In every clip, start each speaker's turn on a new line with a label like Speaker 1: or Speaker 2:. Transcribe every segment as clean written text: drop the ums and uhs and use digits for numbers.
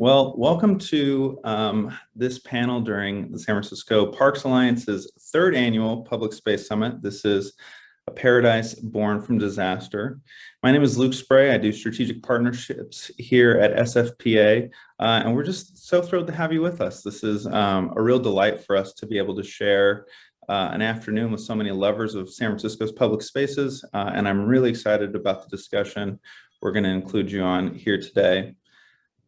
Speaker 1: Well, welcome to this panel during the San Francisco Parks Alliance's third annual Public Space Summit. This is A Paradise Born from Disaster. My name is Luke Spray. I do strategic partnerships here at SFPA, and we're just so thrilled to have you with us. This is a real delight for us to be able to share an afternoon with so many lovers of San Francisco's public spaces, and I'm really excited about the discussion we're going to include you on here today.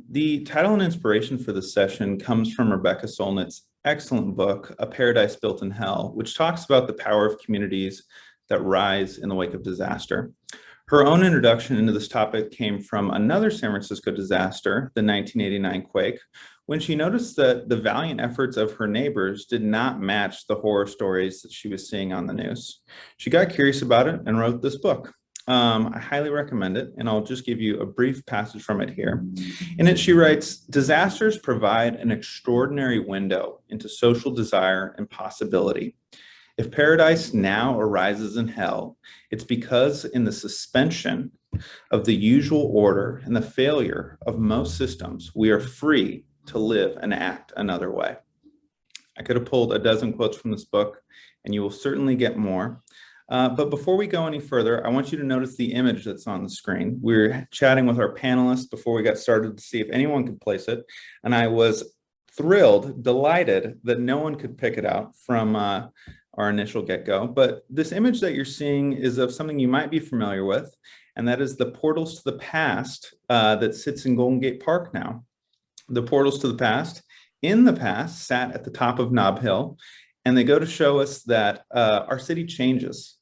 Speaker 1: The title and inspiration for this session comes from Rebecca Solnit's excellent book, A Paradise Built in Hell, which talks about the power of communities that rise in the wake of disaster. Her own introduction into this topic came from another San Francisco disaster, the 1989 quake, when she noticed that the valiant efforts of her neighbors did not match the horror stories that she was seeing on the news. She got curious about it and wrote this book. I highly recommend it, and I'll just give you a brief passage from it here. In it, she writes, "Disasters provide an extraordinary window into social desire and possibility. If paradise now arises in hell, it's because in the suspension of the usual order and the failure of most systems, we are free to live and act another way." I could have pulled a dozen quotes from this book, and you will certainly get more. But before we go any further, I want you to notice the image that's on the screen. We were chatting with our panelists before we got started to see if anyone could place it. And I was thrilled, delighted that no one could pick it out from our initial get-go. But this image that you're seeing is of something you might be familiar with, and that is the Portals to the Past that sits in Golden Gate Park now. The Portals to the Past, in the past, sat at the top of Nob Hill, and they go to show us that our city changes.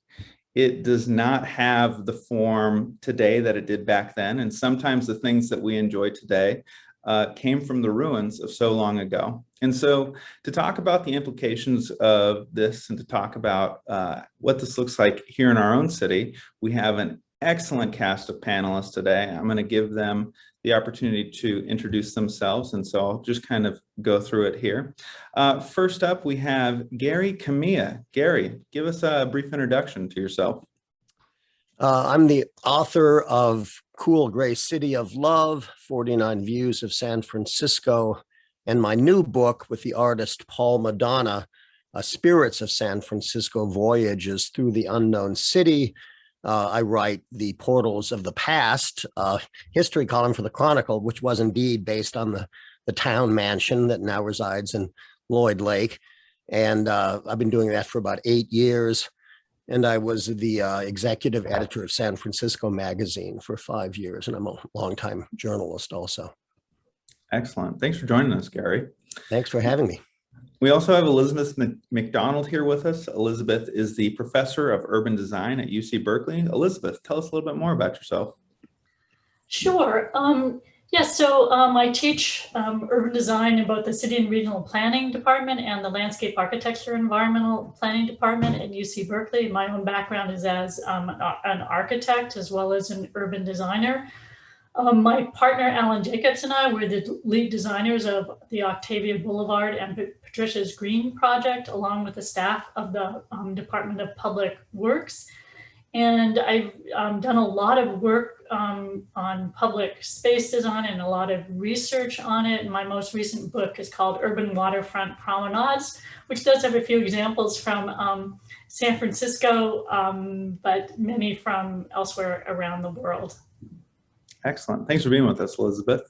Speaker 1: It does not have the form today that it did back then. And sometimes the things that we enjoy today came from the ruins of so long ago. And so to talk about the implications of this and to talk about what this looks like here in our own city, we have an excellent cast of panelists today. I'm going to give them the opportunity to introduce themselves, and so I'll just kind of go through it here. First up, we have Gary Kamiya. Gary, give us a brief introduction to yourself.
Speaker 2: I'm the author of Cool Gray City of Love, 49 Views of San Francisco, and my new book with the artist Paul Madonna, Spirits of San Francisco, Voyages Through the Unknown City. I write the Portals of the Past history column for the Chronicle, which was indeed based on the town mansion that now resides in Lloyd Lake. And I've been doing that for about 8 years. And I was the executive editor of San Francisco Magazine for 5 years. And I'm a longtime journalist also.
Speaker 1: Excellent. Thanks for joining us, Gary.
Speaker 2: Thanks for having me.
Speaker 1: We also have Elizabeth Mcdonald here with us. Elizabeth is the professor of urban design at UC Berkeley. Elizabeth, tell us a little bit more about yourself.
Speaker 3: Sure. So I teach urban design in both the City and Regional Planning Department and the Landscape Architecture Environmental Planning Department at UC Berkeley. My own background is as an architect as well as an urban designer. My partner, Alan Jacobs, and I were the lead designers of the Octavia Boulevard and Patricia's Green project, along with the staff of the Department of Public Works. And I've done a lot of work on public space design and a lot of research on it. And my most recent book is called Urban Waterfront Promenades, which does have a few examples from San Francisco, but many from elsewhere around the world.
Speaker 1: Excellent. Thanks for being with us, Elizabeth.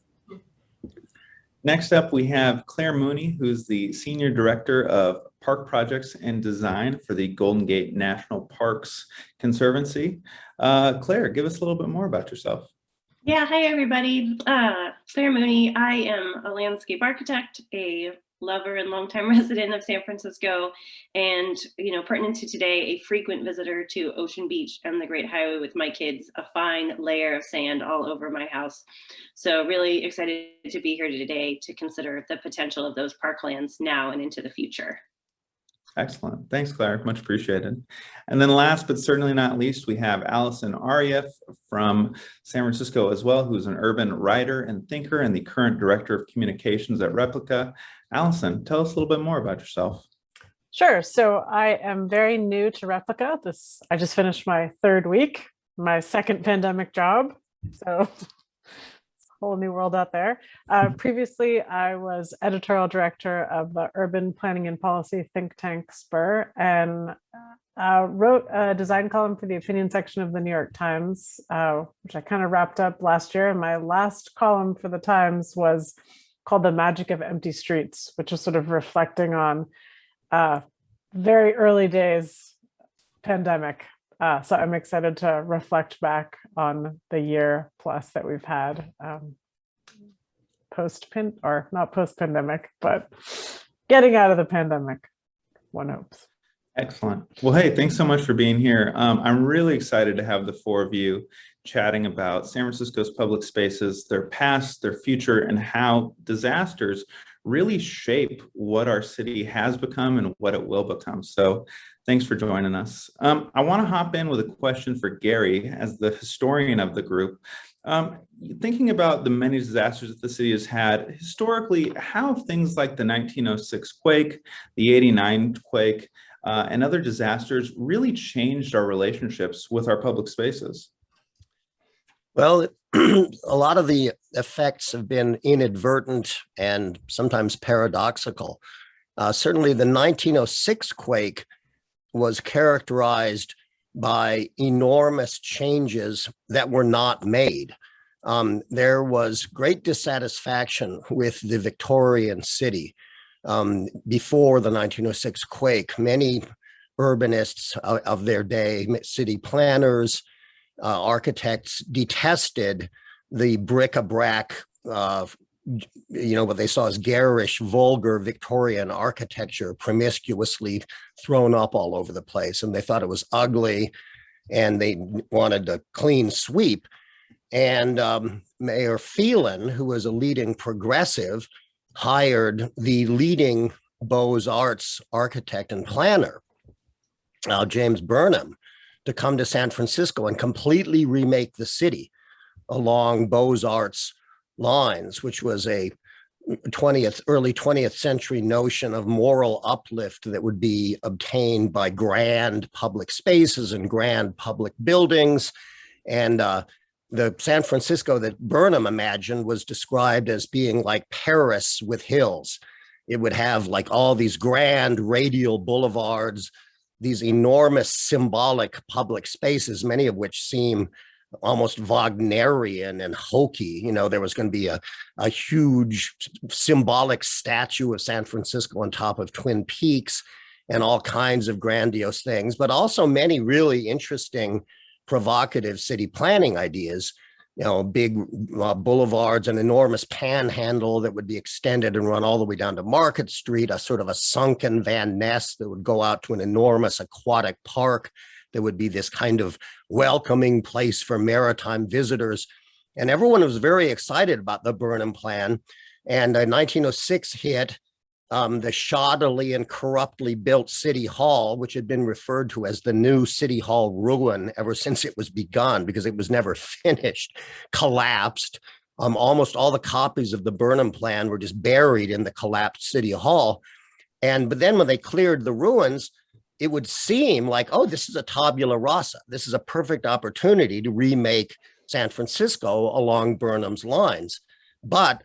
Speaker 1: Next up, we have Claire Mooney, who's the Senior Director of Park Projects and Design for the Golden Gate National Parks Conservancy. Claire, give us a little bit more about yourself.
Speaker 4: Yeah, hi everybody. Claire Mooney. I am a landscape architect, a lover and longtime resident of San Francisco, and pertinent to today, a frequent visitor to Ocean Beach and the Great Highway with my kids, a fine layer of sand all over my house. So really excited to be here today to consider the potential of those parklands now and into the future.
Speaker 1: Excellent. Thanks, Claire. Much appreciated. And then last but certainly not least, we have Allison Arya from San Francisco as well, who's an urban writer and thinker and the current director of communications at Replica. Allison, tell us a little bit more about yourself.
Speaker 5: Sure. So I am very new to Replica. I just finished my third week, my second pandemic job. So whole new world out there. Previously, I was editorial director of the urban planning and policy think tank Spur, and wrote a design column for the opinion section of the New York Times, which I kind of wrapped up last year. And my last column for the Times was called The Magic of Empty Streets, which was sort of reflecting on very early days pandemic. So I'm excited to reflect back on the year plus that we've had not post-pandemic, but getting out of the pandemic, one hopes.
Speaker 1: Excellent. Well, hey, thanks so much for being here. I'm really excited to have the four of you chatting about San Francisco's public spaces, their past, their future, and how disasters really shape what our city has become and what it will become. So thanks for joining us. I want to hop in with a question for Gary as the historian of the group. Thinking about the many disasters that the city has had, historically, how have things like the 1906 quake, the 89 quake, and other disasters really changed our relationships with our public spaces?
Speaker 2: Well, a lot of the effects have been inadvertent and sometimes paradoxical. Certainly the 1906 quake was characterized by enormous changes that were not made. There was great dissatisfaction with the Victorian city. Before the 1906 quake, many urbanists of their day, city planners, architects, detested the bric-a-brac, what they saw as garish, vulgar Victorian architecture promiscuously thrown up all over the place. And they thought it was ugly and they wanted a clean sweep. And Mayor Phelan, who was a leading progressive, hired the leading Beaux-Arts architect and planner, James Burnham, to come to San Francisco and completely remake the city along Beaux-Arts lines, which was a early 20th century notion of moral uplift that would be obtained by grand public spaces and grand public buildings. And the San Francisco that Burnham imagined was described as being like Paris with hills. It would have like all these grand radial boulevards, these enormous symbolic public spaces, many of which seem almost Wagnerian and hokey. There was going to be a huge symbolic statue of San Francisco on top of Twin Peaks and all kinds of grandiose things, but also many really interesting provocative city planning ideas, big boulevards, an enormous panhandle that would be extended and run all the way down to Market Street, a sort of a sunken Van Ness that would go out to an enormous aquatic park that would be this kind of welcoming place for maritime visitors. And everyone was very excited about the Burnham plan. And 1906 hit. The shoddily and corruptly built City Hall, which had been referred to as the new City Hall ruin ever since it was begun, because it was never finished, collapsed. Almost all the copies of the Burnham plan were just buried in the collapsed City Hall. But then when they cleared the ruins, it would seem like, oh, this is a tabula rasa. This is a perfect opportunity to remake San Francisco along Burnham's lines. But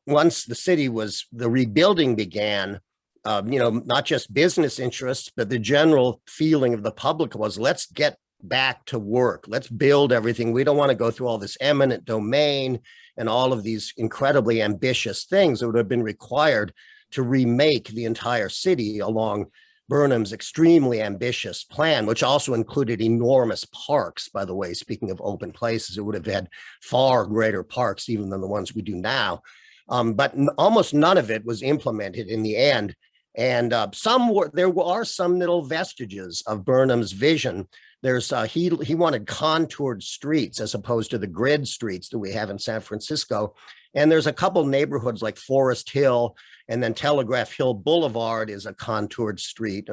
Speaker 2: once the rebuilding began, not just business interests, but the general feeling of the public was, let's get back to work. Let's build everything. We don't want to go through all this eminent domain and all of these incredibly ambitious things that would have been required to remake the entire city along Burnham's extremely ambitious plan, which also included enormous parks, by the way. Speaking of open places, it would have had far greater parks even than the ones we do now. But almost none of it was implemented in the end. And there are some little vestiges of Burnham's vision. There's he wanted contoured streets as opposed to the grid streets that we have in San Francisco. And there's a couple neighborhoods like Forest Hill, and then Telegraph Hill Boulevard is a contoured street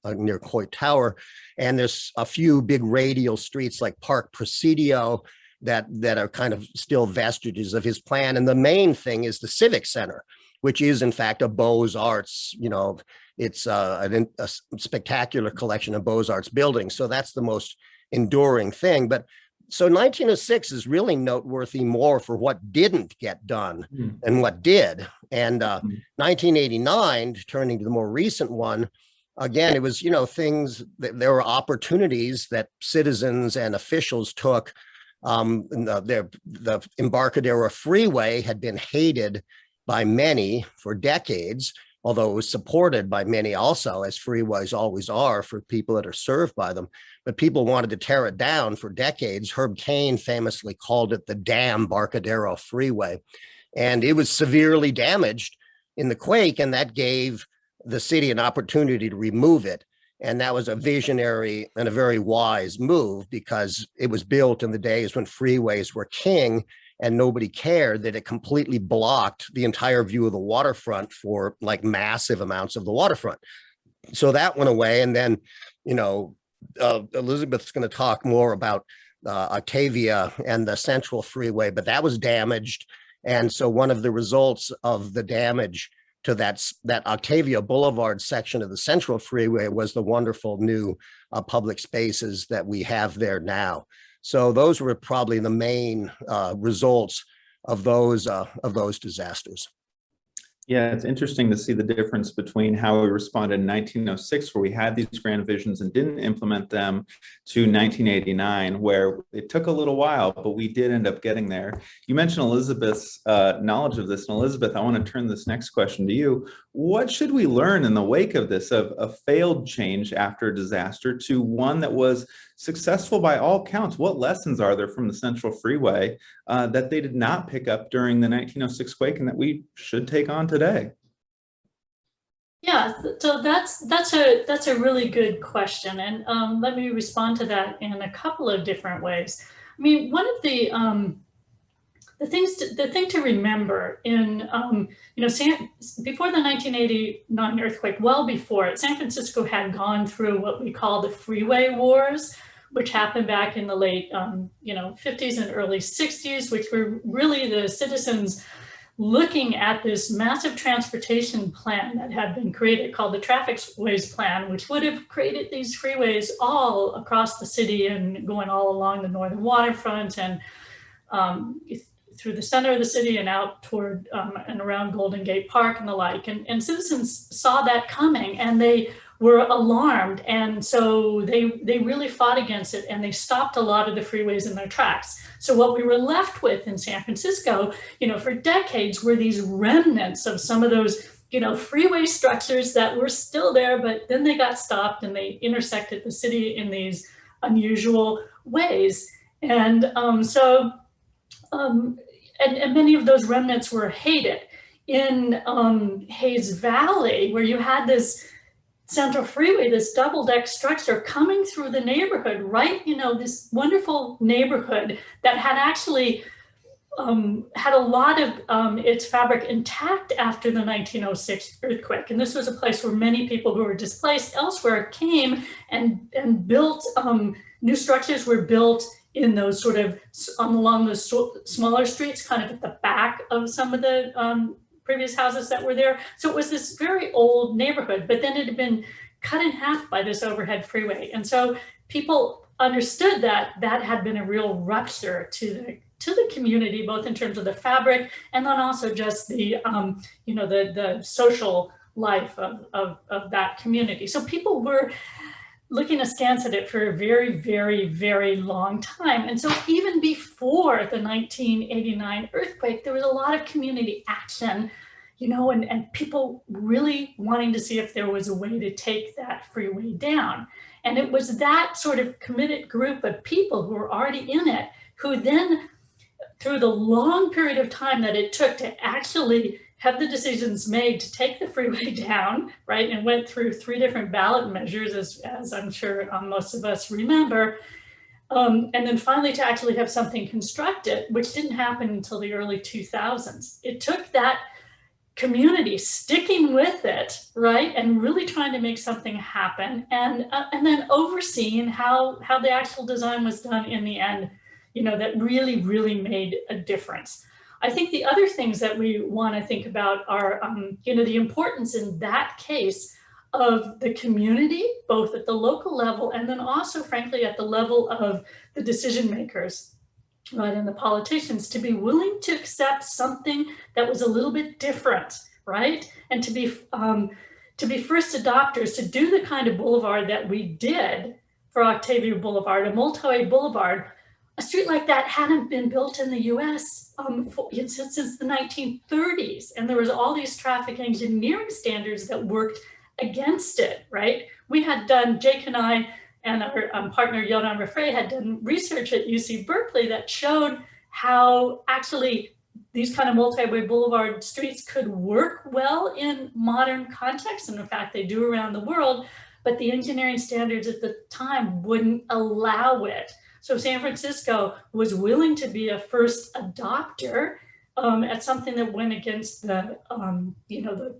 Speaker 2: near Coit Tower. And there's a few big radial streets like Park Presidio that are kind of still vestiges of his plan. And the main thing is the Civic Center, which is in fact a Beaux-Arts, it's a spectacular collection of Beaux-Arts buildings. So that's the most enduring thing. But So 1906 is really noteworthy more for what didn't get done than what did. And 1989, turning to the more recent one, again, it was, things that there were opportunities that citizens and officials took. The Embarcadero Freeway had been hated by many for decades, although it was supported by many also, as freeways always are for people that are served by them. But people wanted to tear it down for decades. Herb Caen famously called it the damn Embarcadero Freeway. And it was severely damaged in the quake, and that gave the city an opportunity to remove it. And that was a visionary and a very wise move, because it was built in the days when freeways were king, and nobody cared that it completely blocked the entire view of the waterfront for like massive amounts of the waterfront. So that went away. And then, Elizabeth's going to talk more about Octavia and the Central Freeway, but that was damaged. And so one of the results of the damage to that Octavia Boulevard section of the Central Freeway was the wonderful new public spaces that we have there now. So those were probably the main results of those disasters.
Speaker 1: Yeah, it's interesting to see the difference between how we responded in 1906, where we had these grand visions and didn't implement them, to 1989, where it took a little while, but we did end up getting there. You mentioned Elizabeth's knowledge of this. And Elizabeth, I want to turn this next question to you. What should we learn in the wake of this, of a failed change after a disaster to one that was successful by all counts? What lessons are there from the Central Freeway that they did not pick up during the 1906 quake and that we should take on today?
Speaker 3: Yeah, so that's a really good question, and let me respond to that in a couple of different ways. I mean, one of the thing to remember in before the 1989 earthquake, well before it, San Francisco had gone through what we call the Freeway Wars, which happened back in the late 50s and early 60s, which were really the citizens looking at this massive transportation plan that had been created called the Traffic Ways Plan, which would have created these freeways all across the city and going all along the northern waterfront and through the center of the city and out toward and around Golden Gate Park and the like. And citizens saw that coming, and they were alarmed. And so they really fought against it, and they stopped a lot of the freeways in their tracks. So what we were left with in San Francisco, for decades, were these remnants of some of those, freeway structures that were still there, but then they got stopped and they intersected the city in these unusual ways. And and many of those remnants were hated. In Hayes Valley, where you had this Central Freeway, this double-deck structure coming through the neighborhood, right? This wonderful neighborhood that had actually had a lot of its fabric intact after the 1906 earthquake. And this was a place where many people who were displaced elsewhere came and built, new structures were built in those sort of along the smaller streets, kind of at the back of some of the previous houses that were there. So it was this very old neighborhood, but then it had been cut in half by this overhead freeway. And so people understood that that had been a real rupture to the community, both in terms of the fabric and then also just the, the social life of that community. So people were looking askance at it for a very, very, very long time. And so even before the 1989 earthquake, there was a lot of community action, and people really wanting to see if there was a way to take that freeway down. And it was that sort of committed group of people who were already in it, who then, through the long period of time that it took to actually have the decisions made to take the freeway down, right, and went through 3 different ballot measures, as I'm sure most of us remember, and then finally to actually have something constructed, which didn't happen until the early 2000s. It took that community sticking with it, right, and really trying to make something happen, and then overseeing how the actual design was done in the end, that really, really made a difference. I think the other things that we want to think about are, the importance in that case of the community, both at the local level and then also, frankly, at the level of the decision makers, right, and the politicians, to be willing to accept something that was a little bit different, right, and to be first adopters, to do the kind of boulevard that we did for Octavia Boulevard, a multi-way boulevard. A street like that hadn't been built in the US since the 1930s. And there was all these traffic engineering standards that worked against it, right? We had done, Jake and I and our partner Yonan Refray had done research at UC Berkeley that showed how actually these kind of multi-way boulevard streets could work well in modern contexts. And in fact, they do around the world, but the engineering standards at the time wouldn't allow it. So San Francisco was willing to be a first adopter at something that went against the,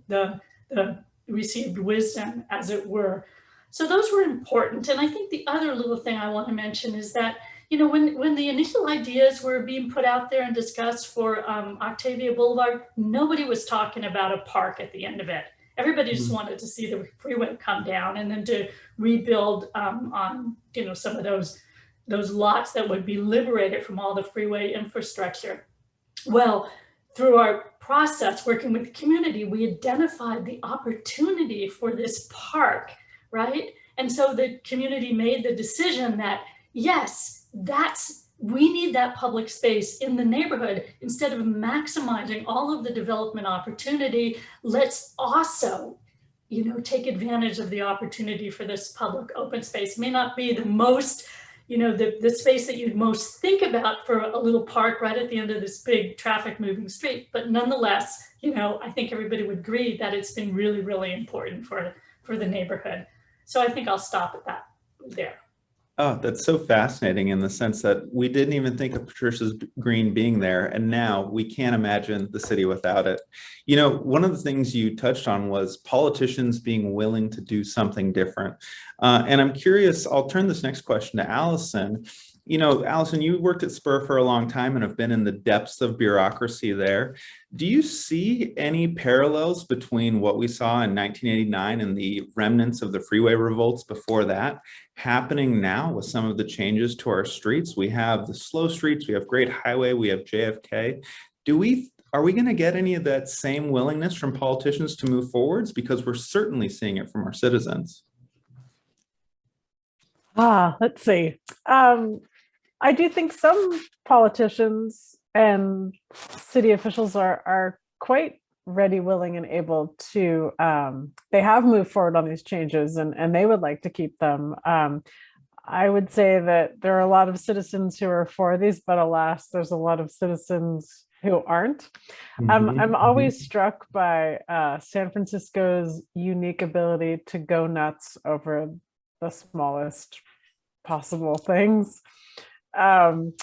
Speaker 3: the received wisdom, as it were. So those were important. And I think the other little thing I want to mention is that, when the initial ideas were being put out there and discussed for Octavia Boulevard, nobody was talking about a park at the end of it. Everybody just wanted to see the freeway come down and then to rebuild on, some of those lots that would be liberated from all the freeway infrastructure. Well, through our process working with the community, we identified the opportunity for this park, right? And so the community made the decision that, yes, we need that public space in the neighborhood. Instead of maximizing all of the development opportunity, let's also, take advantage of the opportunity for this public open space. It may not be the most, the space that you'd most think about for a little park right at the end of this big traffic moving street, but nonetheless, I think everybody would agree that it's been really, really important for the neighborhood. So I think I'll stop at that there.
Speaker 1: Oh, that's so fascinating in the sense that we didn't even think of Patricia's Green being there, and now we can't imagine the city without it. One of the things you touched on was politicians being willing to do something different. And I'm curious, I'll turn this next question to Allison. Allison, you worked at Spur for a long time and have been in the depths of bureaucracy there. Do you see any parallels between what we saw in 1989 and the remnants of the freeway revolts before that happening now with some of the changes to our streets? We have the slow streets, we have Great Highway, we have JFK. Are we going to get any of that same willingness from politicians to move forwards? Because we're certainly seeing it from our citizens.
Speaker 5: Let's see. I do think some politicians and city officials are quite ready, willing, and able to, they have moved forward on these changes and they would like to keep them. I would say that there are a lot of citizens who are for these, but alas, there's a lot of citizens who aren't. I'm always struck by San Francisco's unique ability to go nuts over the smallest possible things. Car-free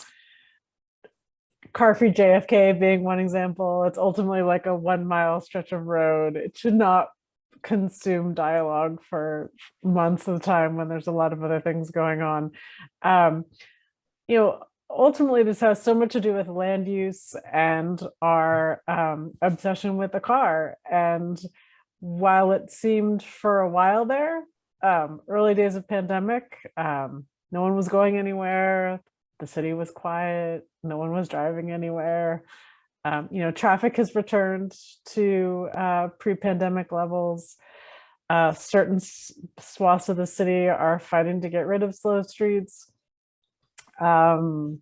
Speaker 5: JFK being one example. It's ultimately like a 1 mile stretch of road. It should not consume dialogue for months at a time when there's a lot of other things going on. Ultimately, this has so much to do with land use and our obsession with the car. And while it seemed for a while there, early days of pandemic, no one was going anywhere. The city was quiet. No one was driving anywhere. Traffic has returned to pre-pandemic levels. Certain swaths of the city are fighting to get rid of slow streets. People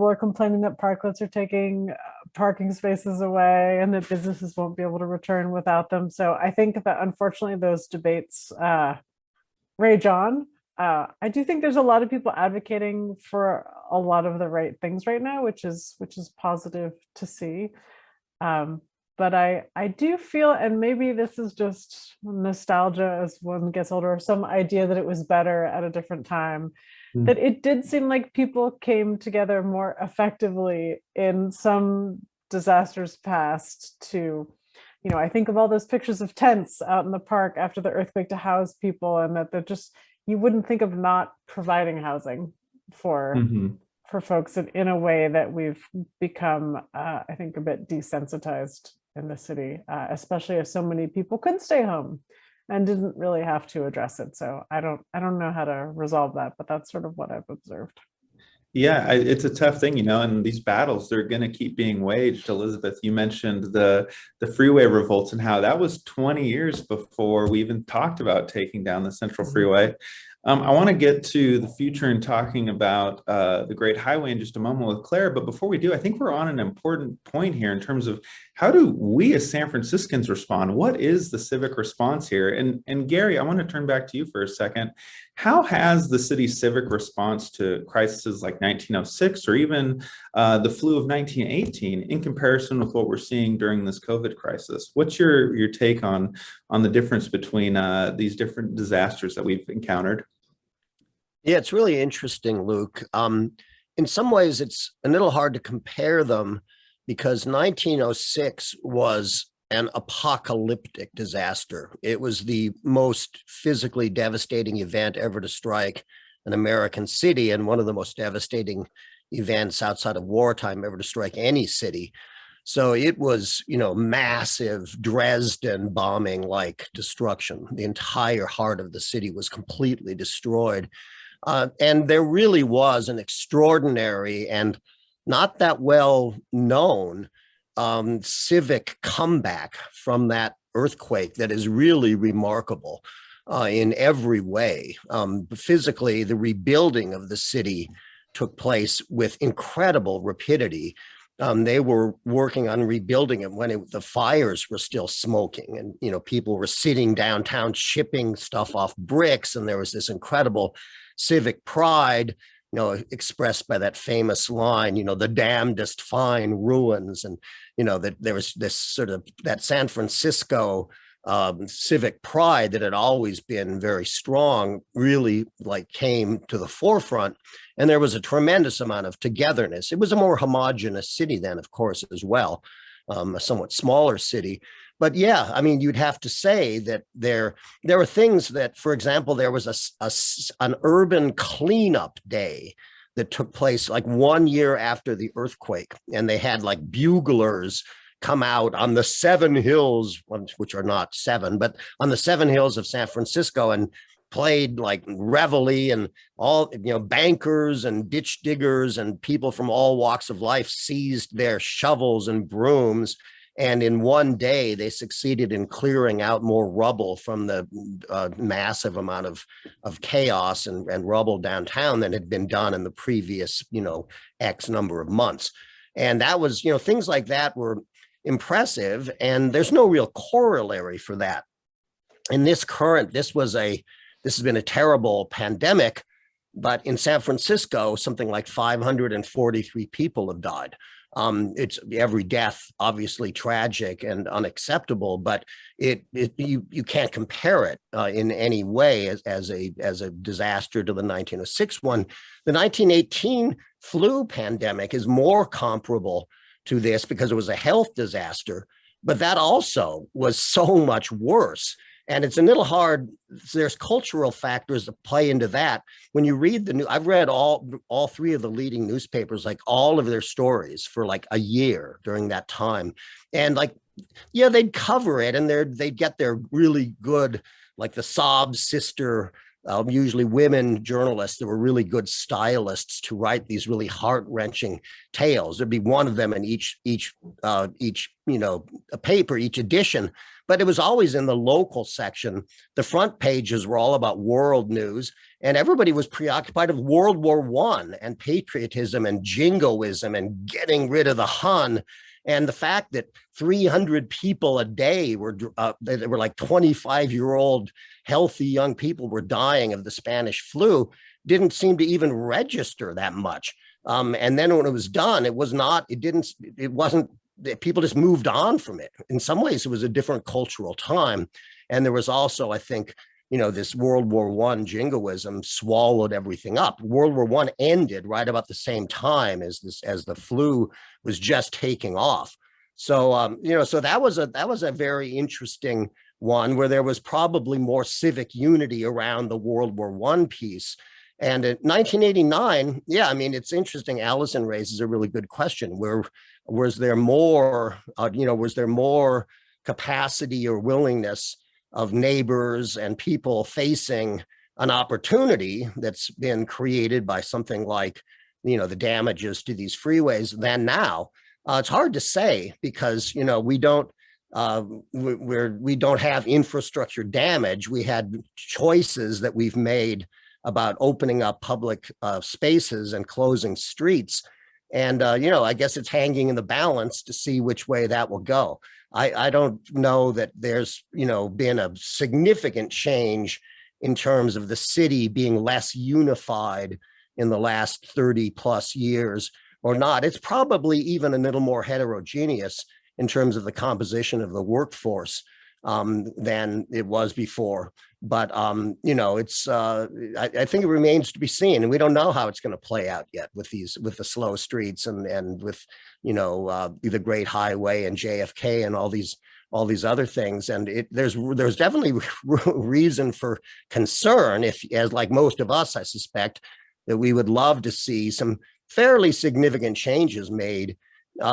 Speaker 5: are complaining that parklets are taking parking spaces away and that businesses won't be able to return without them. So I think that unfortunately those debates rage on. I do think there's a lot of people advocating for a lot of the right things right now, which is positive to see. But I do feel, and maybe this is just nostalgia as one gets older, or some idea that it was better at a different time, that it did seem like people came together more effectively in some disasters past to, I think of all those pictures of tents out in the park after the earthquake to house people, and that they're just, you wouldn't think of not providing housing for folks in a way that we've become, I think, a bit desensitized in the city, especially as so many people couldn't stay home and didn't really have to address it. So I don't know how to resolve that, but that's sort of what I've observed.
Speaker 1: Yeah, it's a tough thing, and these battles, they're going to keep being waged. Elizabeth, you mentioned the freeway revolts and how that was 20 years before we even talked about taking down the Central Freeway. I want to get to the future and talking about the Great Highway in just a moment with Claire. But before we do, I think we're on an important point here in terms of how do we as San Franciscans respond? What is the civic response here? And Gary, I want to turn back to you for a second. How has the city's civic response to crises like 1906 or even the flu of 1918 in comparison with what we're seeing during this COVID crisis? What's your take on the difference between these different disasters that we've encountered?
Speaker 2: Yeah, it's really interesting, Luke. In some ways, it's a little hard to compare them because 1906 was an apocalyptic disaster. It was the most physically devastating event ever to strike an American city and one of the most devastating events outside of wartime ever to strike any city. So it was, massive Dresden bombing like destruction. The entire heart of the city was completely destroyed. And there really was an extraordinary and not that well known civic comeback from that earthquake that is really remarkable in every way. Physically, the rebuilding of the city took place with incredible rapidity. They were working on rebuilding it when the fires were still smoking, and people were sitting downtown shipping stuff off bricks, and there was this incredible civic pride, expressed by that famous line, the damnedest fine ruins, and that there was this sort of that San Francisco civic pride that had always been very strong really came to the forefront. And there was a tremendous amount of togetherness. It was a more homogenous city then, of course, as well, a somewhat smaller city. But yeah, I mean, you'd have to say that there were things that, for example, there was an urban cleanup day that took place 1 year after the earthquake. And they had buglers come out on the 7 hills, which are not 7, but on the 7 hills of San Francisco, and played reveille, and all, bankers and ditch diggers and people from all walks of life seized their shovels and brooms. And in one day, they succeeded in clearing out more rubble from the massive amount of chaos and rubble downtown than had been done in the previous, X number of months. And that was, things like that were impressive. And there's no real corollary for that. In this has been a terrible pandemic, but in San Francisco, something like 543 people have died. It's every death, obviously tragic and unacceptable, but you can't compare it in any way as a disaster to the 1906 one. The 1918 flu pandemic is more comparable to this because it was a health disaster, but that also was so much worse. And it's a little hard. There's cultural factors that play into that. When you read I've read all 3 of the leading newspapers, all of their stories for a year during that time. And they'd cover it, and they'd get their really good, the Sob sister, usually women journalists that were really good stylists to write these really heart-wrenching tales. There'd be one of them in each a paper, each edition. But it was always in the local section. The front pages were all about world news, and everybody was preoccupied with World War I and patriotism and jingoism and getting rid of the Hun. And the fact that 300 people a day were 25-year-old healthy young people were dying of the Spanish flu didn't seem to even register that much. And then when it was done, people just moved on from it. In some ways, it was a different cultural time. And there was also, I think, this World War I jingoism swallowed everything up. World War I ended right about the same time as the flu was just taking off. So, so that was a very interesting one where there was probably more civic unity around the World War I piece. And in 1989, yeah, I mean, it's interesting. Allison raises a really good question. Was there more capacity or willingness of neighbors and people facing an opportunity that's been created by something like, the damages to these freeways than now. It's hard to say because, we don't have infrastructure damage. We had choices that we've made about opening up public spaces and closing streets. And, I guess it's hanging in the balance to see which way that will go. I don't know that there's, been a significant change in terms of the city being less unified in the last 30 plus years or not. It's probably even a little more heterogeneous in terms of the composition of the workforce than it was before. But, it's, I think it remains to be seen, and we don't know how it's going to play out yet with the slow streets and with, the Great Highway and JFK and all these other things. And there's definitely reason for concern as like most of us, I suspect, that we would love to see some fairly significant changes made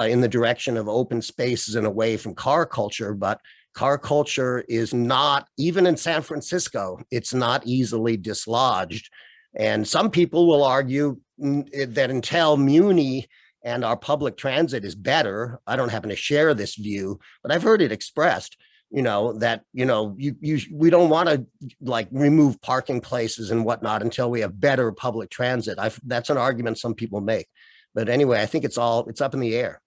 Speaker 2: in the direction of open spaces and away from car culture. But car culture is not, even in San Francisco, it's not easily dislodged. And some people will argue that until Mooney and our public transit is better, I don't happen to share this view, but I've heard it expressed, that, we don't want to like remove parking places and whatnot until we have better public transit. That's an argument some people make. But anyway, I think it's up in the air.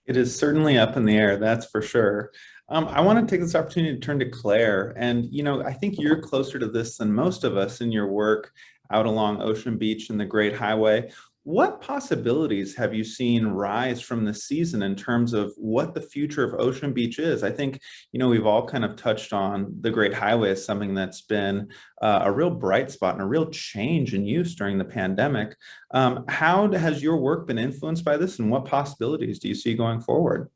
Speaker 1: It is certainly up in the air, that's for sure. I want to take this opportunity to turn to Claire. And, I think you're closer to this than most of us in your work out along Ocean Beach and the Great Highway. What possibilities have you seen rise from this season in terms of what the future of Ocean Beach is? I think, we've all kind of touched on the Great Highway as something that's been a real bright spot and a real change in use during the pandemic. How has your work been influenced by this, and what possibilities do you see going forward?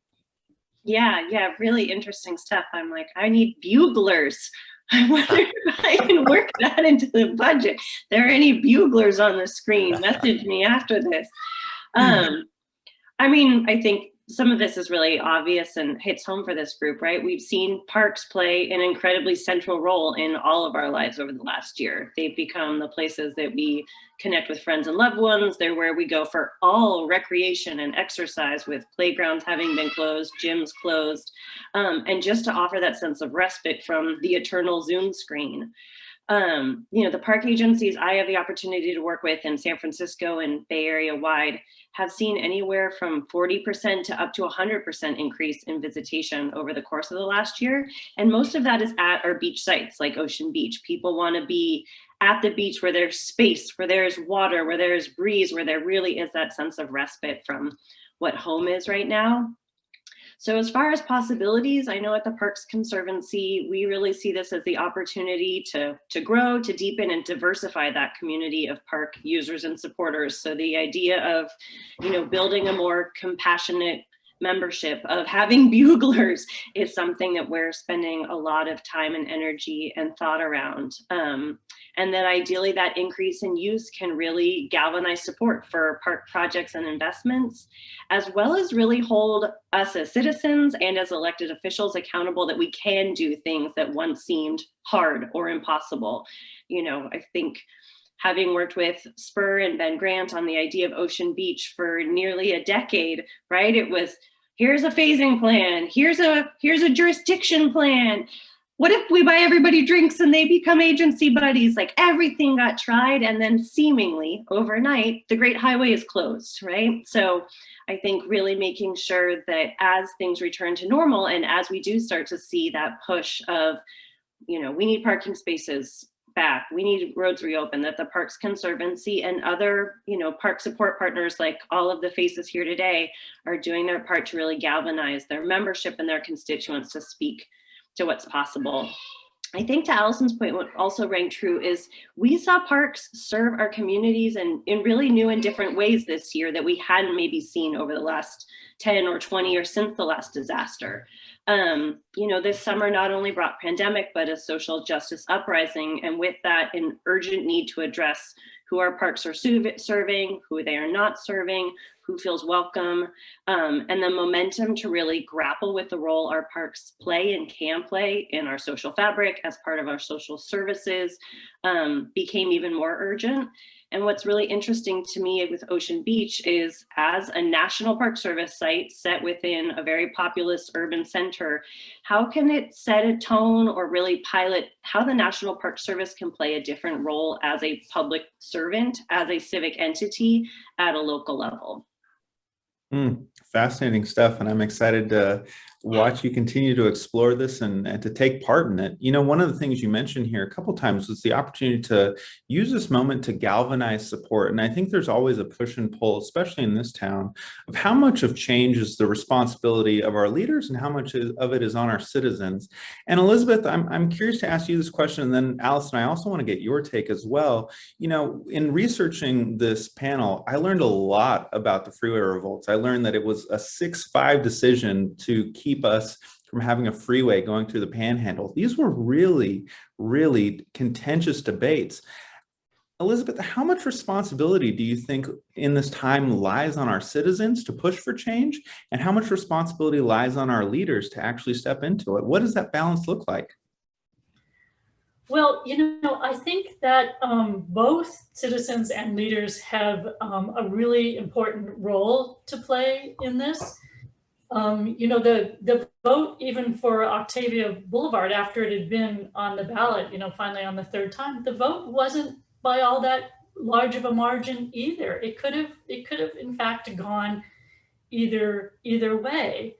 Speaker 4: Yeah, really interesting stuff. I'm like, I need buglers. I wonder if I can work that into the budget. There are any buglers on the screen? Message me after this. I think some of this is really obvious and hits home for this group, right? We've seen parks play an incredibly central role in all of our lives over the last year. They've become the places that we connect with friends and loved ones. They're where we go for all recreation and exercise, with playgrounds having been closed, gyms closed, and just to offer that sense of respite from the eternal Zoom screen. The park agencies I have the opportunity to work with in San Francisco and Bay Area wide have seen anywhere from 40% to up to 100% increase in visitation over the course of the last year. And most of that is at our beach sites like Ocean Beach. People want to be at the beach where there's space, where there's water, where there's breeze, where there really is that sense of respite from what home is right now. So as far as possibilities, I know at the Parks Conservancy, we really see this as the opportunity to grow, to deepen and diversify that community of park users and supporters. So the idea of, building a more compassionate membership, of having buglers, is something that we're spending a lot of time and energy and thought around. And that ideally that increase in use can really galvanize support for park projects and investments, as well as really hold us as citizens and as elected officials accountable that we can do things that once seemed hard or impossible. I think having worked with Spur and Ben Grant on the idea of Ocean Beach for nearly a decade, right? It was, here's a phasing plan, here's a jurisdiction plan. What if we buy everybody drinks and they become agency buddies? Like, everything got tried, and then seemingly overnight, the Great Highway is closed, right? So I think really making sure that as things return to normal, and as we do start to see that push of, we need parking spaces back, we need roads reopened, that the Parks Conservancy and other, park support partners, like all of the faces here today, are doing their part to really galvanize their membership and their constituents to speak to what's possible. I think to Allison's point, what also rang true is we saw parks serve our communities in really new and different ways this year that we hadn't maybe seen over the last 10 or 20 years since the last disaster. This summer not only brought pandemic, but a social justice uprising, and with that, an urgent need to address who our parks are serving, who they are not serving, who feels welcome, and the momentum to really grapple with the role our parks play and can play in our social fabric as part of our social services became even more urgent. And what's really interesting to me with Ocean Beach is, as a National Park Service site set within a very populous urban center, how can it set a tone or really pilot how the National Park Service can play a different role as a public servant, as a civic entity at a local level?
Speaker 1: Fascinating stuff. And I'm excited to watch you continue to explore this and to take part in it. You know, one of the things you mentioned here a couple of times was the opportunity to use this moment to galvanize support. And I think there's always a push and pull, especially in this town, of how much of change is the responsibility of our leaders and how much of it is on our citizens. And Elizabeth, I'm curious to ask you this question, and then Allison, I also want to get your take as well. You know, in researching this panel, I learned a lot about the freeway revolts. I learned that it was a 6-5 decision to keep us from having a freeway going through the Panhandle. These were really, really contentious debates. Elizabeth, how much responsibility do you think in this time lies on our citizens to push for change? And how much responsibility lies on our leaders to actually step into it? What does that balance look like?
Speaker 3: Well, you know, I think that both citizens and leaders have a really important role to play in this. You know, the vote even for Octavia Boulevard, after it had been on the ballot, you know, finally on the third time, the vote wasn't by all that large of a margin either. It could have in fact gone either way.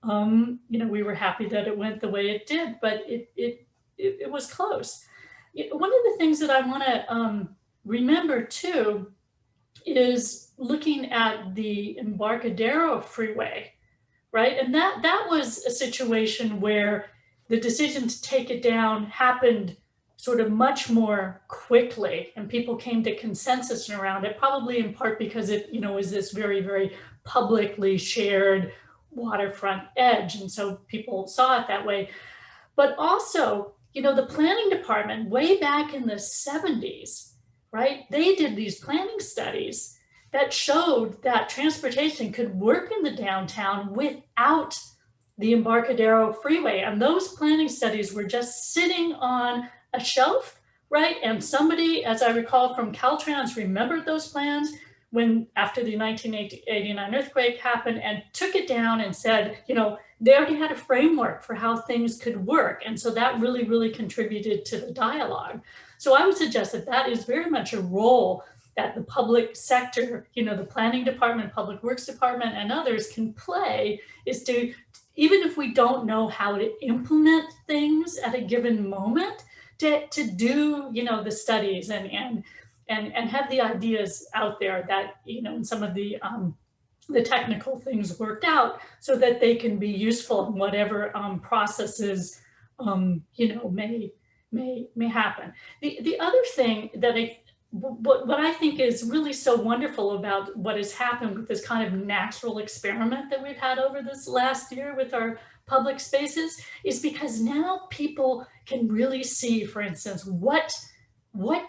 Speaker 3: You know, we were happy that it went the way it did, but it was close. One of the things that I want to remember too is looking at the Embarcadero Freeway, right? And that was a situation where the decision to take it down happened sort of much more quickly, and people came to consensus around it, probably in part because it, you know, is this very, very publicly shared waterfront edge. And so people saw it that way. But also, you know, the planning department way back in the 70s, right? They did these planning studies that showed that transportation could work in the downtown without the Embarcadero Freeway. And those planning studies were just sitting on a shelf, right? And somebody, as I recall from Caltrans, remembered those plans when after the 1989 earthquake happened and took it down and said, you know, they already had a framework for how things could work. And so that really, really contributed to the dialogue. So I would suggest that that is very much a role that the public sector, you know, the planning department, public works department, and others can play, is to, even if we don't know how to implement things at a given moment, to do, you know, the studies and have the ideas out there that, you know, and some of the technical things worked out so that they can be useful in whatever processes, you know, may happen. The other thing that what I think is really so wonderful about what has happened with this kind of natural experiment that we've had over this last year with our public spaces is because now people can really see, for instance, what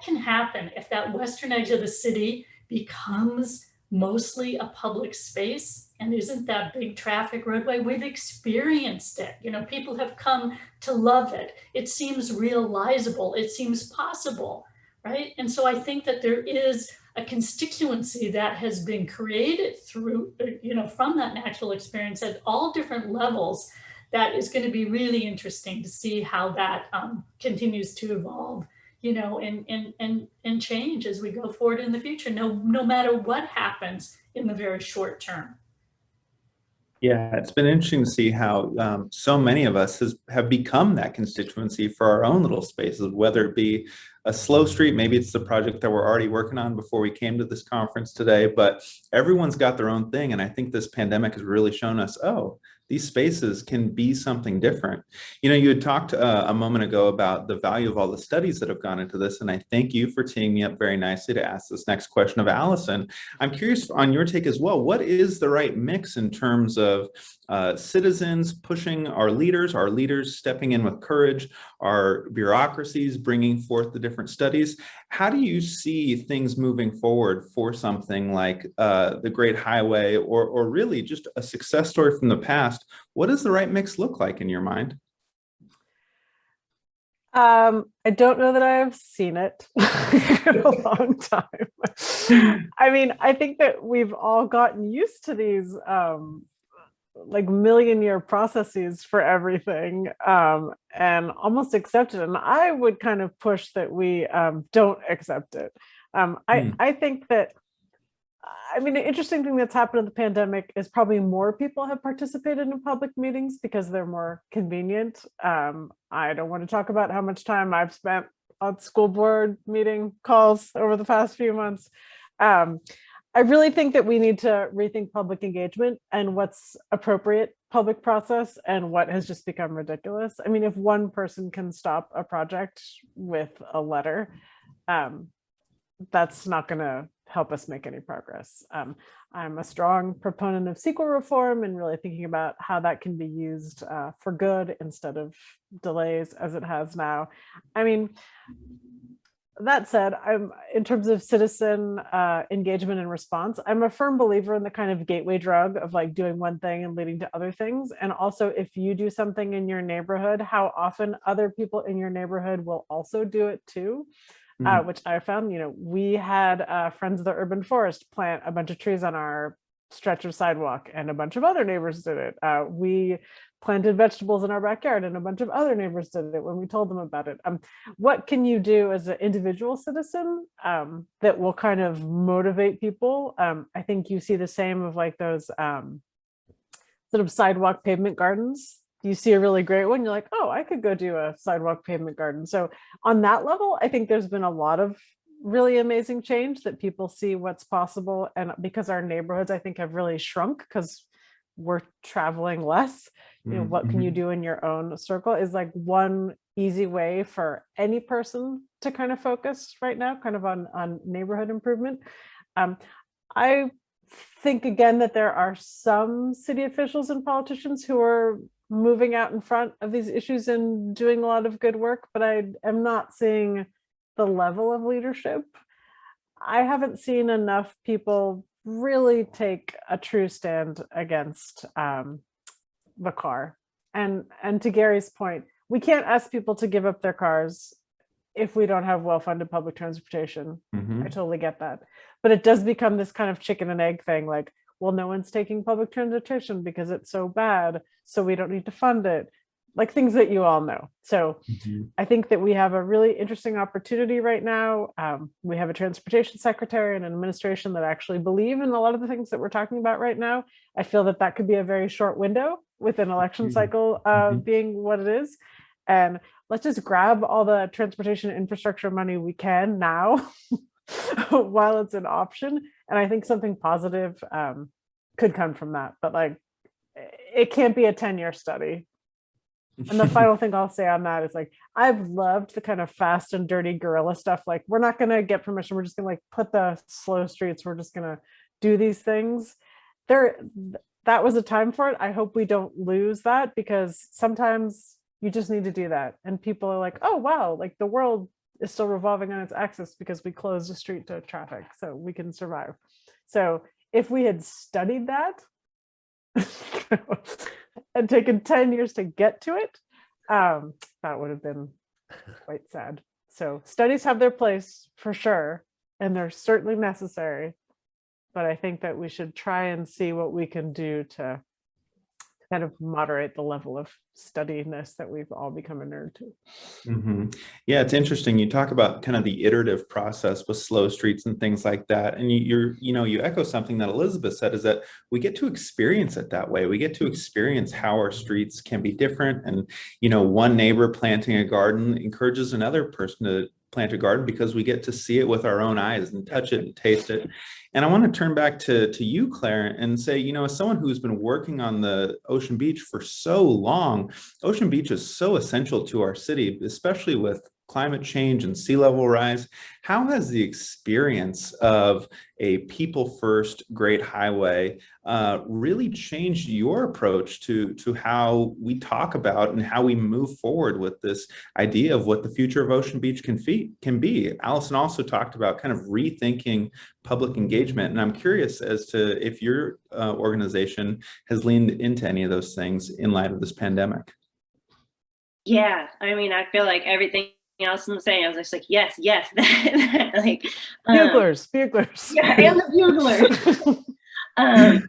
Speaker 3: can happen if that western edge of the city becomes mostly a public space and isn't that big traffic roadway. We've experienced it. You know, people have come to love it. It seems realizable. It seems possible, right? And so I think that there is a constituency that has been created through, you know, from that natural experience at all different levels that is going to be really interesting to see how that continues to evolve, you know, and change as we go forward in the future, no matter what happens in the very short term.
Speaker 1: Yeah, it's been interesting to see how so many of us have become that constituency for our own little spaces, whether it be a slow street, maybe it's the project that we're already working on before we came to this conference today, but everyone's got their own thing. And I think this pandemic has really shown us, oh, these spaces can be something different. You know, you had talked a moment ago about the value of all the studies that have gone into this, and I thank you for teeing me up very nicely to ask this next question of Allison. I'm curious on your take as well. What is the right mix in terms of citizens pushing our leaders stepping in with courage, our bureaucracies bringing forth the different studies? How do you see things moving forward for something like the Great Highway, or really just a success story from the past? What does the right mix look like in your mind?
Speaker 5: I don't know that I have seen it in a long time. I mean, I think that we've all gotten used to these like million-year processes for everything, and almost accept it. And I would kind of push that we don't accept it. I think that, I mean, an interesting thing that's happened in the pandemic is probably more people have participated in public meetings because they're more convenient. I don't want to talk about how much time I've spent on school board meeting calls over the past few months. I really think that we need to rethink public engagement and what's appropriate public process and what has just become ridiculous. I mean, if one person can stop a project with a letter, that's not going to help us make any progress. I'm a strong proponent of SQL reform and really thinking about how that can be used for good instead of delays as it has now. I mean, that said, in terms of citizen engagement and response, I'm a firm believer in the kind of gateway drug of like doing one thing and leading to other things. And also, if you do something in your neighborhood, how often other people in your neighborhood will also do it too. Which I found, you know, we had Friends of the Urban Forest plant a bunch of trees on our stretch of sidewalk, and a bunch of other neighbors did it. We planted vegetables in our backyard, and a bunch of other neighbors did it when we told them about it. What can you do as an individual citizen that will kind of motivate people? I think you see the same of like those sort of sidewalk pavement gardens. You see a really great one, you're like, oh, I could go do a sidewalk pavement garden. So on that level, I think there's been a lot of really amazing change that people see what's possible. And because our neighborhoods, I think, have really shrunk because we're traveling less, you know, what can you do in your own circle is like one easy way for any person to kind of focus right now, kind of on neighborhood improvement. I think, again, that there are some city officials and politicians who are moving out in front of these issues and doing a lot of good work, but I am not seeing the level of leadership. I haven't seen enough people really take a true stand against the car. And to Gary's point, we can't ask people to give up their cars if we don't have well-funded public transportation. I totally get that. But it does become this kind of chicken and egg thing, like, well, no one's taking public transportation because it's so bad, so we don't need to fund it. Like things that you all know. So I think that we have a really interesting opportunity right now. We have a transportation secretary and an administration that actually believe in a lot of the things that we're talking about right now. I feel that that could be a very short window with an election cycle being what it is. And let's just grab all the transportation infrastructure money we can now while it's an option. And I think something positive could come from that. But like, it can't be a 10-year study. And the final thing I'll say on that is like, I've loved the kind of fast and dirty guerrilla stuff. Like, we're not going to get permission. We're just going to like put the slow streets. We're just going to do these things. That was a time for it. I hope we don't lose that, because sometimes you just need to do that. And people are like, oh, wow, like the world is still revolving on its axis because we closed the street to traffic so we can survive. So if we had studied that and taken 10 years to get to it, that would have been quite sad. So studies have their place for sure, and they're certainly necessary. But I think that we should try and see what we can do to kind of moderate the level of studiness that we've all become inured to.
Speaker 1: Yeah, it's interesting. You talk about kind of the iterative process with slow streets and things like that. And you echo something that Elizabeth said, is that we get to experience it that way. We get to experience how our streets can be different. And, one neighbor planting a garden encourages another person plant a garden because we get to see it with our own eyes and touch it and taste it. And I want to turn back to you, Claire, and say, you know, as someone who's been working on the Ocean Beach for so long, Ocean Beach is so essential to our city, especially with climate change and sea level rise. How has the experience of a people-first Great Highway really changed your approach to how we talk about and how we move forward with this idea of what the future of Ocean Beach can be? Allison also talked about kind of rethinking public engagement, and I'm curious as to if your organization has leaned into any of those things in light of this pandemic.
Speaker 4: Yeah, I mean, I feel like everything else I'm saying, I was just like, yes, like
Speaker 5: Buglers.
Speaker 4: Yeah, and the buglers.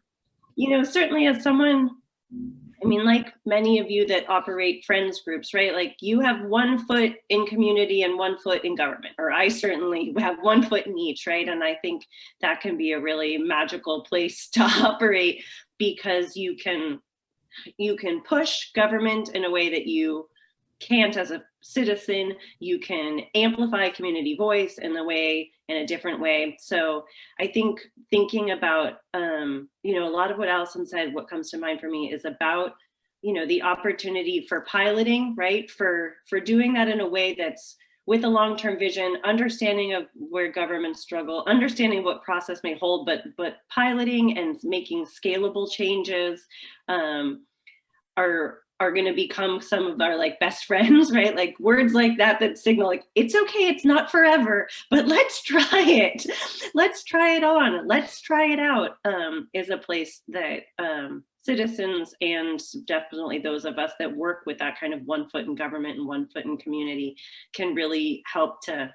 Speaker 4: You know, certainly as someone, I mean, like many of you that operate friends groups, right? Like you have 1 foot in community and 1 foot in government, or I certainly have 1 foot in each, right? And I think that can be a really magical place to operate, because you can push government in a way that you can't as a citizen. You can amplify community voice in a different way. So I think thinking about, you know, a lot of what Allison said, what comes to mind for me is about, you know, the opportunity for piloting, right? For doing that in a way that's with a long-term vision, understanding of where governments struggle, understanding what process may hold, but piloting and making scalable changes are going to become some of our like best friends, right? Like words like that signal like, it's okay, it's not forever, but let's try it. Let's try it on. Let's try it out, is a place that citizens and definitely those of us that work with that kind of 1 foot in government and 1 foot in community can really help to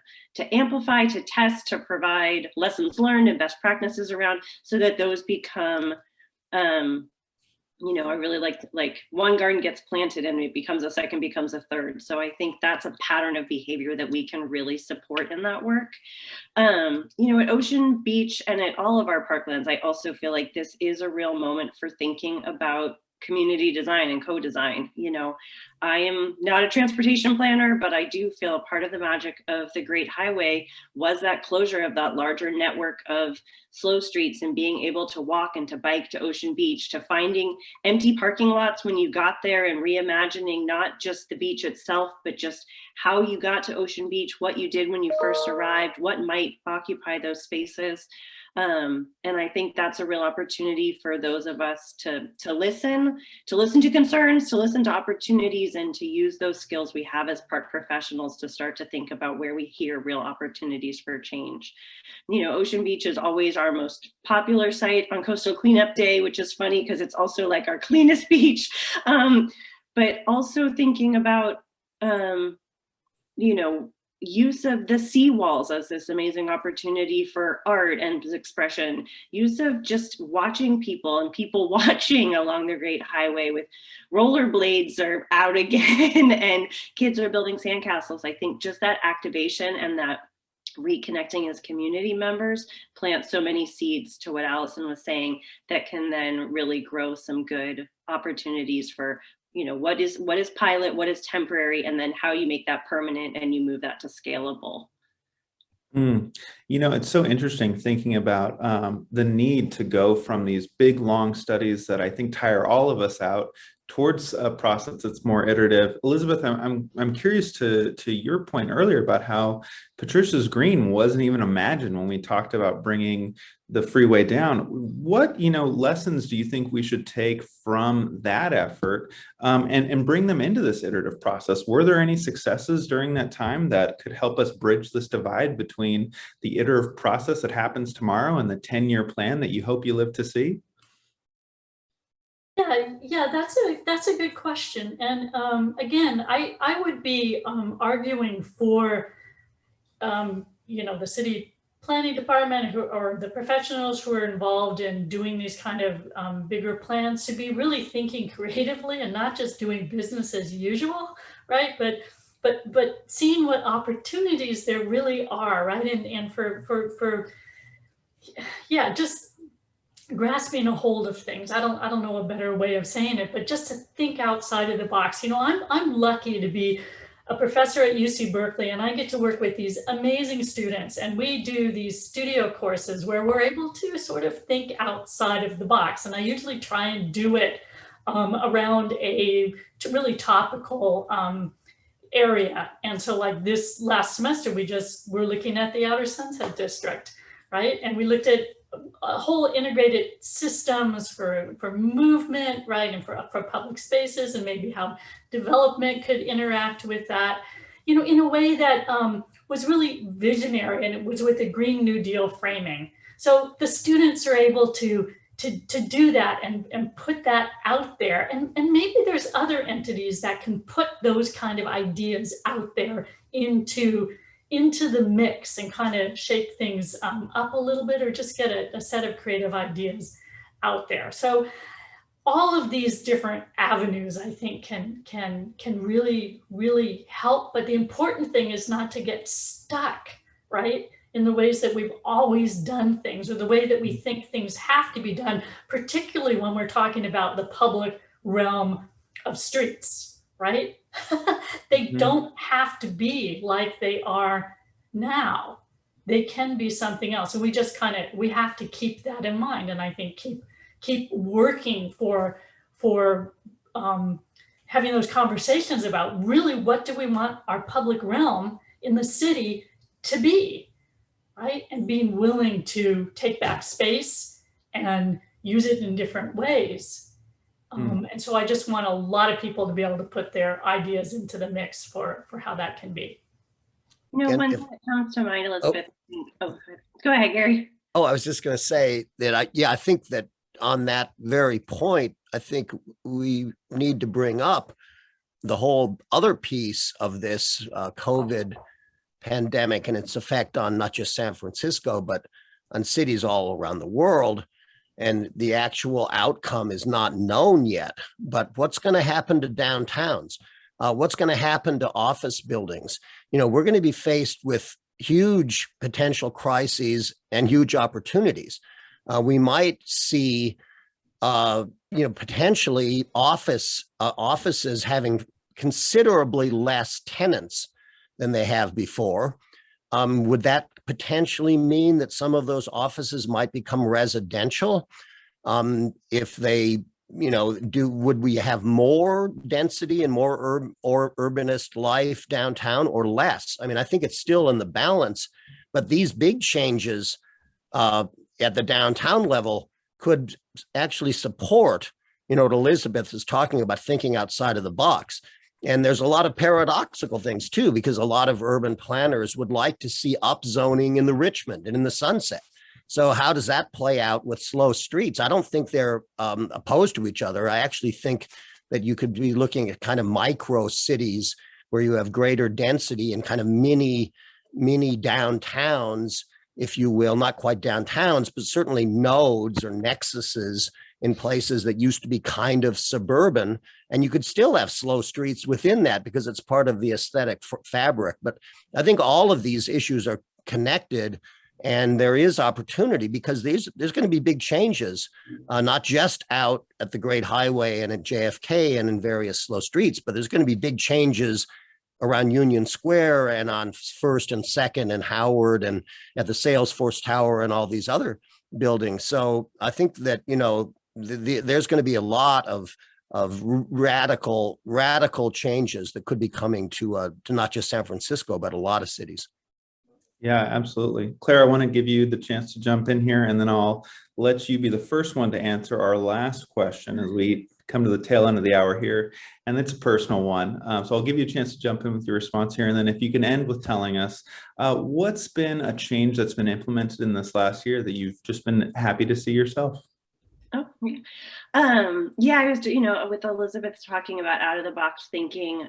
Speaker 4: amplify, to test, to provide lessons learned and best practices around, so that those become you know, I really like one garden gets planted and it becomes a second, becomes a third. So I think that's a pattern of behavior that we can really support in that work. You know, at Ocean Beach and at all of our parklands, I also feel like this is a real moment for thinking about community design and co-design. You know, I am not a transportation planner, but I do feel a part of the magic of the Great Highway was that closure of that larger network of slow streets and being able to walk and to bike to Ocean Beach, to finding empty parking lots when you got there and reimagining not just the beach itself, but just how you got to Ocean Beach, what you did when you first arrived, what might occupy those spaces. And I think that's a real opportunity for those of us to listen to concerns, to listen to opportunities, and to use those skills we have as park professionals to start to think about where we hear real opportunities for change. You know, Ocean Beach is always our most popular site on Coastal Cleanup Day, which is funny because it's also like our cleanest beach. But also thinking about, you know, use of the seawalls as this amazing opportunity for art and expression, use of just watching people and people watching along the Great Highway with rollerblades are out again and kids are building sandcastles. I think just that activation and that reconnecting as community members plant so many seeds to what Allison was saying that can then really grow some good opportunities for, you know, what is pilot, what is temporary, and then how you make that permanent and you move that to scalable.
Speaker 1: You know, it's so interesting thinking about the need to go from these big, long studies that I think tire all of us out towards a process that's more iterative. Elizabeth, I'm curious to your point earlier about how Patricia's Green wasn't even imagined when we talked about bringing the freeway down. What, you know, lessons do you think we should take from that effort and bring them into this iterative process? Were there any successes during that time that could help us bridge this divide between the iterative process that happens tomorrow and the 10-year plan that you hope you live to see?
Speaker 3: Yeah, that's a good question. And again, I would be arguing for you know, the city planning department or the professionals who are involved in doing these kind of bigger plans to be really thinking creatively and not just doing business as usual, right? But seeing what opportunities there really are, right? And for yeah, just grasping a hold of things. I don't know a better way of saying it, but just to think outside of the box. You know, I'm lucky to be a professor at UC Berkeley, and I get to work with these amazing students, and we do these studio courses where we're able to sort of think outside of the box. And I usually try and do it around a really topical area. And so like this last semester, we're looking at the Outer Sunset District, right? And we looked at a whole integrated systems for movement, right? And for public spaces, and maybe how development could interact with that, you know, in a way that was really visionary, and it was with a Green New Deal framing. So the students are able to do that and put that out there. And maybe there's other entities that can put those kind of ideas out there into the mix and kind of shape things up a little bit, or just get a set of creative ideas out there. So all of these different avenues, I think, can really, really help. But the important thing is not to get stuck, right, in the ways that we've always done things, or the way that we think things have to be done, particularly when we're talking about the public realm of streets, right? They don't have to be like they are now. They can be something else. And we just we have to keep that in mind. And I think keep working for having those conversations about really what do we want our public realm in the city to be, right? And being willing to take back space and use it in different ways. And so I just want a lot of people to be able to put their ideas into the mix for how that can be.
Speaker 4: You know, one thing that comes to mind, Elizabeth. Go ahead, Gary.
Speaker 2: Oh, I was just going to say that I think that on that very point, I think we need to bring up the whole other piece of this COVID pandemic and its effect on not just San Francisco, but on cities all around the world. And the actual outcome is not known yet. But what's going to happen to downtowns? What's going to happen to office buildings? You know, we're going to be faced with huge potential crises and huge opportunities. We might see, potentially offices having considerably less tenants than they have before. Would that potentially mean that some of those offices might become residential? If they, would we have more density and more urbanist life downtown, or less? I mean, I think it's still in the balance, but these big changes at the downtown level could actually support, what Elizabeth is talking about, thinking outside of the box. And there's a lot of paradoxical things too, because a lot of urban planners would like to see upzoning in the Richmond and in the Sunset. So how does that play out with slow streets? I don't think they're opposed to each other. I actually think that you could be looking at kind of micro cities where you have greater density and kind of mini downtowns, if you will, not quite downtowns, but certainly nodes or nexuses in places that used to be kind of suburban, and you could still have slow streets within that because it's part of the aesthetic fabric. But I think all of these issues are connected, and there is opportunity because there's going to be big changes, not just out at the Great Highway and at JFK and in various slow streets, but there's going to be big changes around Union Square and on First and Second and Howard and at the Salesforce Tower and all these other buildings. So I think that, there's going to be a lot of radical changes that could be coming to not just San Francisco, but a lot of cities.
Speaker 1: Yeah, absolutely. Claire, I want to give you the chance to jump in here, and then I'll let you be the first one to answer our last question as we come to the tail end of the hour here. And it's a personal one. So I'll give you a chance to jump in with your response here. And then if you can end with telling us what's been a change that's been implemented in this last year that you've just been happy to see yourself?
Speaker 4: Oh, yeah. I was, with Elizabeth talking about out of the box thinking,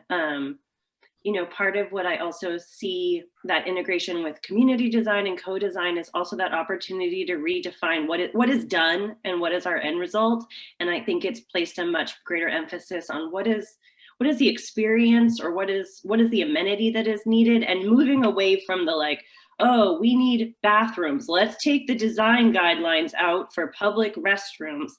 Speaker 4: part of what I also see that integration with community design and co-design is also that opportunity to redefine what is done and what is our end result. And I think it's placed a much greater emphasis on what is the experience, or what is the amenity that is needed, and moving away from the oh, we need bathrooms. Let's take the design guidelines out for public restrooms.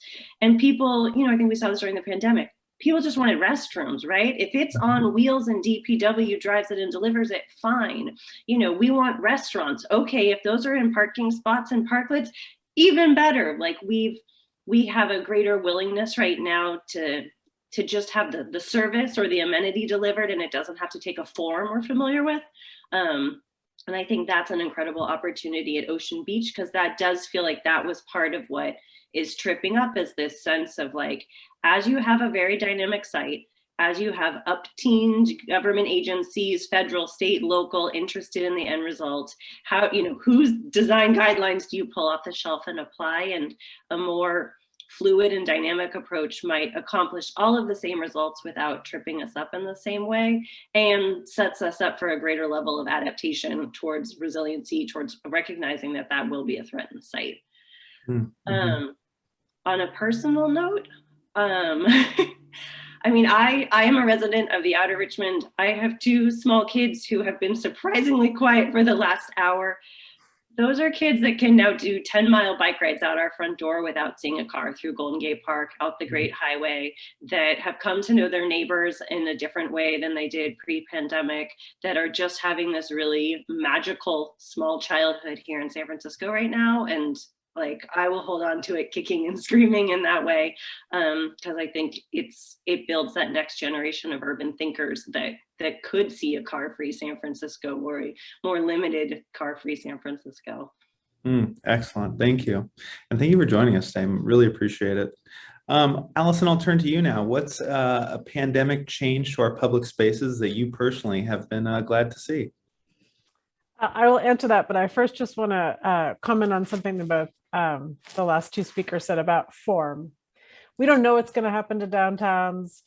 Speaker 4: And people, I think we saw this during the pandemic. people just wanted restrooms, right? If it's on wheels and DPW drives it and delivers it, fine. You know, we want restaurants. Okay, if those are in parking spots and parklets, even better. Like we have a greater willingness right now to just have the service or the amenity delivered, and it doesn't have to take a form we're familiar with. And I think that's an incredible opportunity at Ocean Beach, because that does feel like that was part of what is tripping up, is this sense of like, as you have a very dynamic site, as you have up-teamed government agencies, federal, state, local, interested in the end result, how, you know, whose design guidelines do you pull off the shelf and apply? And a more fluid and dynamic approach might accomplish all of the same results without tripping us up in the same way, and sets us up for a greater level of adaptation towards resiliency, towards recognizing that that will be a threatened site. Mm-hmm. On a personal note, I mean, I am a resident of the Outer Richmond. I have 2 small kids who have been surprisingly quiet for the last hour. Those are kids that can now do 10-mile bike rides out our front door without seeing a car, through Golden Gate Park, out the Great Highway, that have come to know their neighbors in a different way than they did pre-pandemic, that are just having this really magical small childhood here in San Francisco right now. And like, I will hold on to it kicking and screaming in that way, because I think it builds that next generation of urban thinkers that could see a car-free San Francisco, or a more limited car-free San Francisco.
Speaker 1: Excellent, thank you. And thank you for joining us today, I really appreciate it. Allison, I'll turn to you now. What's a pandemic change to our public spaces that you personally have been glad to see?
Speaker 5: I will answer that, but I first just want to comment on something about the last 2 speakers said about form. We don't know what's going to happen to downtowns.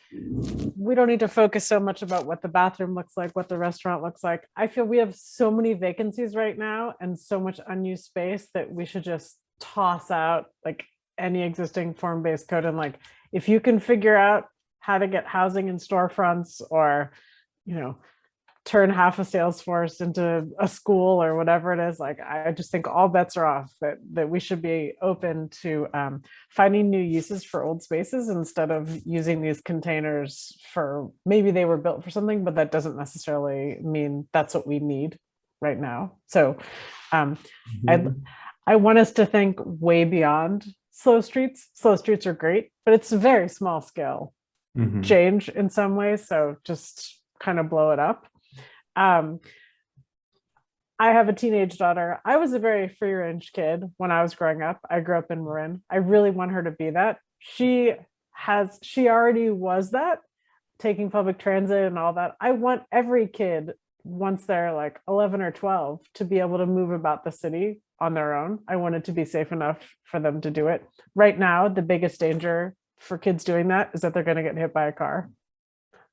Speaker 5: We don't need to focus so much about what the bathroom looks like, what the restaurant looks like. I feel we have so many vacancies right now and so much unused space that we should just toss out like any existing form-based code. And like, if you can figure out how to get housing in storefronts, or, you know, turn half a sales force into a school or whatever it is, like, I just think all bets are off, that we should be open to finding new uses for old spaces, instead of using these containers for, maybe they were built for something, but that doesn't necessarily mean that's what we need right now. So I want us to think way beyond slow streets. Slow streets are great, but it's a very small scale change in some ways. So just kind of blow it up. I have a teenage daughter. I was a very free range kid when I was growing up. I grew up in Marin. I really want her to be that. She already was that, taking public transit and all that. I want every kid, once they're like 11 or 12, to be able to move about the city on their own. I want it to be safe enough for them to do it. Right now, the biggest danger for kids doing that is that they're going to get hit by a car.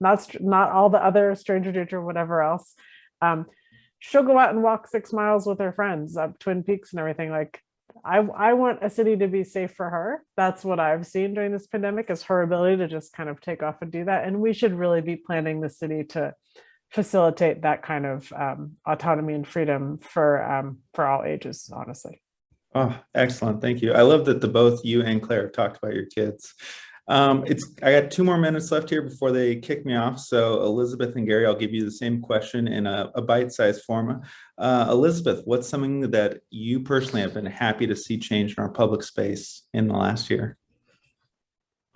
Speaker 5: Not all the other stranger danger or whatever else. She'll go out and walk 6 miles with her friends up Twin Peaks and everything. Like, I want a city to be safe for her. That's what I've seen during this pandemic, is her ability to just kind of take off and do that. And we should really be planning the city to facilitate that kind of autonomy and freedom for all ages, honestly.
Speaker 1: Oh, excellent. Thank you. I love that both you and Claire talked about your kids. I got 2 more minutes left here before they kick me off. So Elizabeth and Gary, I'll give you the same question in a bite-sized form. Elizabeth, what's something that you personally have been happy to see change in our public space in the last year?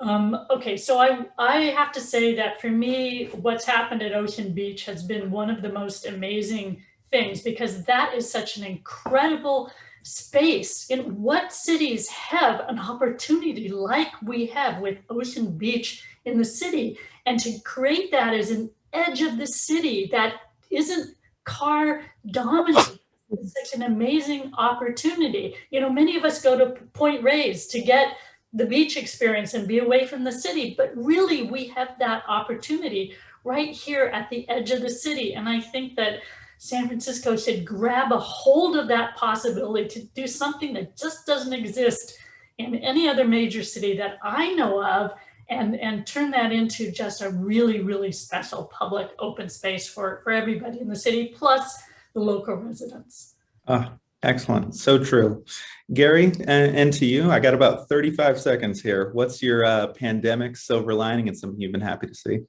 Speaker 3: Okay, so I have to say that for me, what's happened at Ocean Beach has been one of the most amazing things, because that is such an incredible space. In what cities have an opportunity like we have with Ocean Beach in the city, and to create that as an edge of the city that isn't car dominated? It's such an amazing opportunity. You know, many of us go to Point Reyes to get the beach experience and be away from the city, but really we have that opportunity right here at the edge of the city. And I think that San Francisco should grab a hold of that possibility to do something that just doesn't exist in any other major city that I know of, and turn that into just a really, really special public open space for everybody in the city, plus the local residents.
Speaker 1: Excellent. So true. Gary, and to you, I got about 35 seconds here. What's your pandemic silver lining and something you've been happy to see?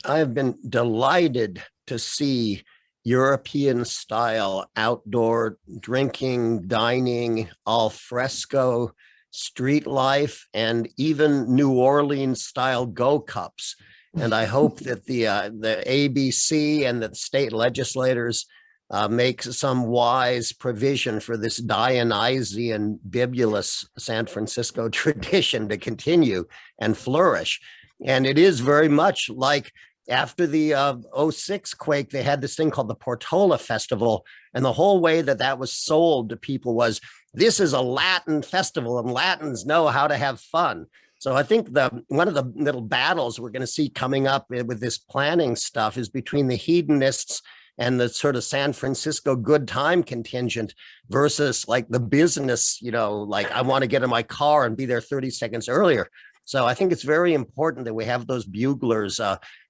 Speaker 2: I've been delighted to see European style outdoor drinking, dining, al fresco, street life, and even New Orleans style go cups. And I hope that the ABC and the state legislators make some wise provision for this Dionysian bibulous San Francisco tradition to continue and flourish. And it is very much like after the 06 quake, they had this thing called the Portola Festival. And the whole way that that was sold to people was, this is a Latin festival and Latins know how to have fun. So I think one of the little battles we're going to see coming up with this planning stuff is between the hedonists and the sort of San Francisco good time contingent versus like the business, like I want to get in my car and be there 30 seconds earlier. So I think it's very important that we have those buglers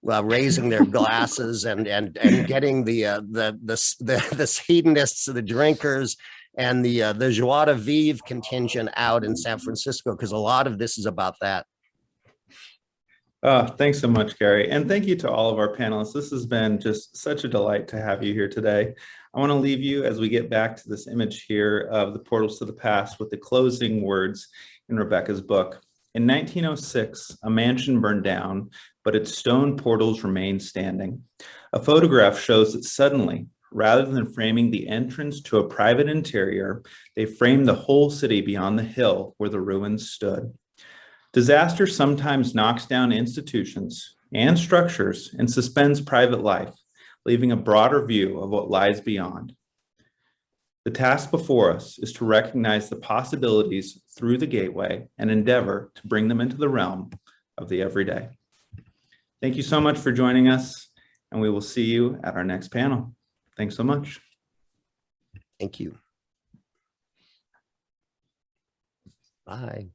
Speaker 2: raising their glasses and getting the hedonists, the drinkers, and the joie de vivre contingent out in San Francisco, because a lot of this is about that.
Speaker 1: Thanks so much, Gary. And thank you to all of our panelists. This has been just such a delight to have you here today. I want to leave you as we get back to this image here of the portals to the past with the closing words in Rebecca's book. In 1906, a mansion burned down, but its stone portals remained standing. A photograph shows that suddenly, rather than framing the entrance to a private interior, they framed the whole city beyond the hill where the ruins stood. Disaster sometimes knocks down institutions and structures and suspends private life, leaving a broader view of what lies beyond. The task before us is to recognize the possibilities through the gateway and endeavor to bring them into the realm of the everyday. Thank you so much for joining us, and we will see you at our next panel. Thanks so much.
Speaker 2: Thank you. Bye.